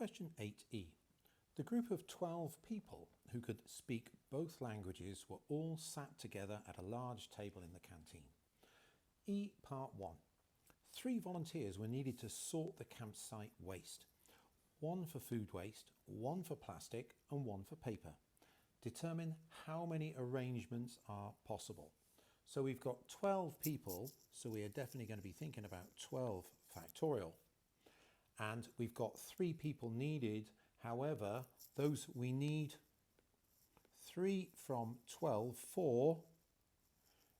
Question 8e. The group of 12 people who could speak both languages were all sat together at a large table in the canteen. E Part 1. 3 volunteers were needed to sort the campsite waste. 1 for food waste, 1 for plastic and 1 for paper. Determine how many arrangements are possible. So we've got 12 people, so we are definitely going to be thinking about 12 factorial. And we've got 3 people needed. However, those we need 3 from 12 for,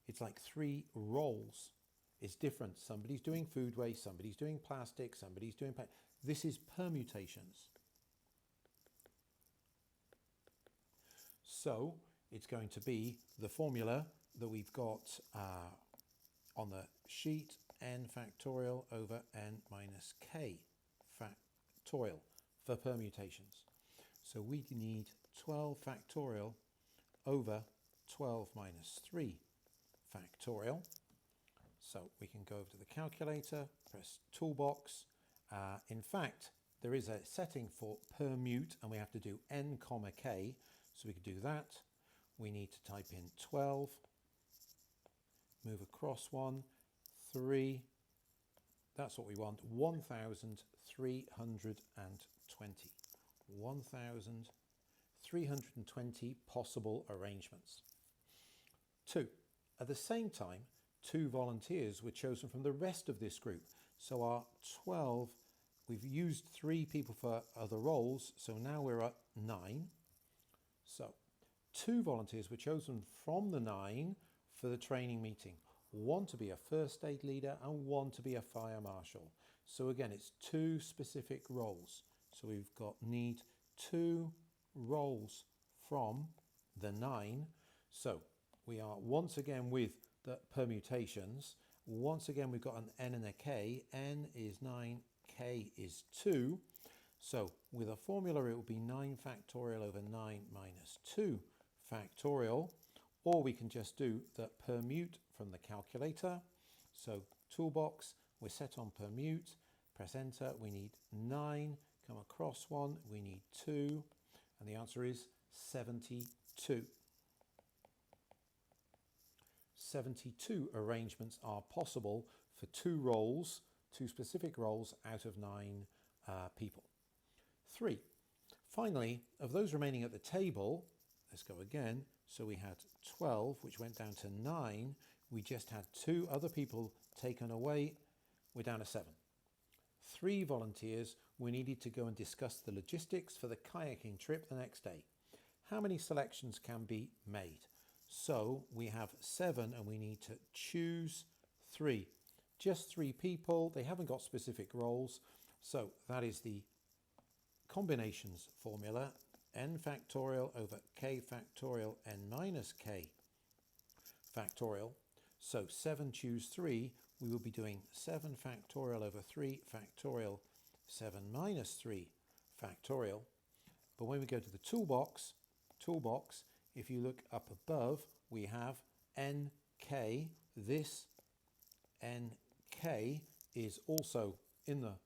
it's like 3 roles. It's different. Somebody's doing food waste, somebody's doing plastic, somebody's doing paper. This is permutations. So it's going to be the formula that we've got on the sheet, n factorial over n minus k factorial for permutations. So we need 12 factorial over 12 minus 3 factorial. So we can go over to the calculator, press toolbox. In fact, there is a setting for permute and we have to do n comma k. So we could do that. We need to type in 12, move across 1, 3. That's what we want, 1,320. 1,320 possible arrangements. 2. At the same time, 2 volunteers were chosen from the rest of this group. So our 12, we've used 3 people for other roles, so now we're at 9. So 2 volunteers were chosen from the 9 for the training meeting. 1 to be a first aid leader and 1 to be a fire marshal. So again, it's 2 specific roles. So we've got need 2 roles from the 9. So we are once again with the permutations. Once again, we've got an n and a k. N is 9, k is 2. So with a formula, it will be 9 factorial over 9 minus 2 factorial. Or we can just do the permute from the calculator. So toolbox, we're set on permute, press enter, we need 9, come across 1, we need 2, and the answer is 72. 72 arrangements are possible for 2 roles, 2 specific roles out of 9 people. 3. Finally, of those remaining at the table, let's go again. So we had 12, which went down to 9. We just had 2 other people taken away. We're down to 7. 3 volunteers were needed to go and discuss the logistics for the kayaking trip the next day. How many selections can be made? So we have 7 and we need to choose 3. Just 3 people. They haven't got specific roles. So that is the combinations formula. N factorial over k factorial n minus k factorial. So 7 choose 3, we will be doing 7 factorial over 3 factorial 7 minus 3 factorial. But when we go to the toolbox, if you look up above, we have nk. This nk is also in the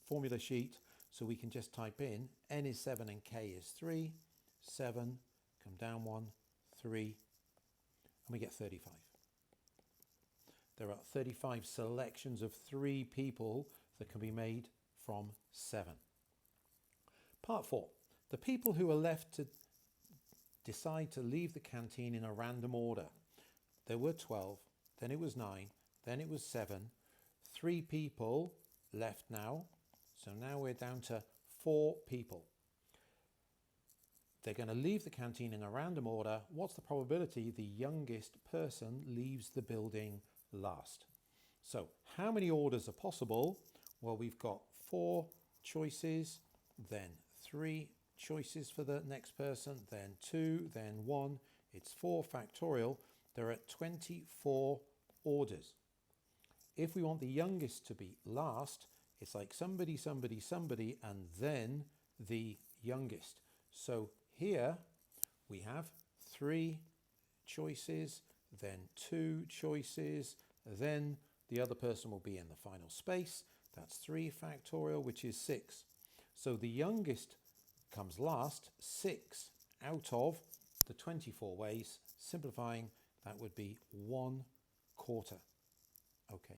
formula sheet. So we can just type in n is 7 and k is 3, 7, come down 1, 3, and we get 35. There are 35 selections of 3 people that can be made from 7. Part 4. The people who are left to decide to leave the canteen in a random order. There were 12, then it was 9, then it was 7. 3 people left now. So now we're down to 4 people. They're going to leave the canteen in a random order. What's the probability the youngest person leaves the building last? So how many orders are possible? Well, we've got 4 choices, then 3 choices for the next person, then 2, then 1. It's 4 factorial. There are 24 orders. If we want the youngest to be last, it's like somebody, somebody, somebody, and then the youngest. So here we have 3 choices, then 2 choices, then the other person will be in the final space. That's 3 factorial, which is 6. So the youngest comes last, 6 out of the 24 ways. Simplifying, that would be 1/4. Okay.